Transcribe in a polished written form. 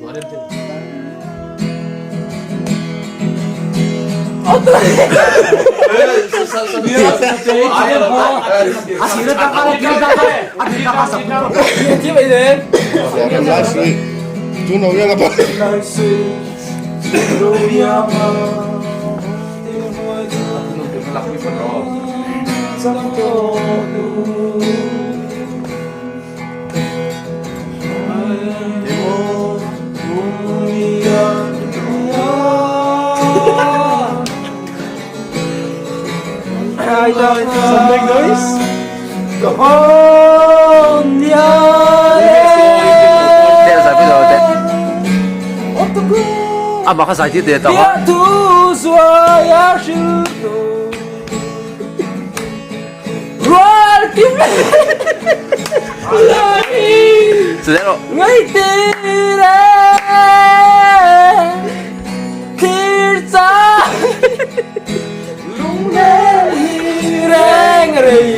Chú nấu nha các bạn. Something nice. Come on, Dia sa video de. Ah, baka sa dia de tao. Sedero. Ngay tira tirsa lung reng reng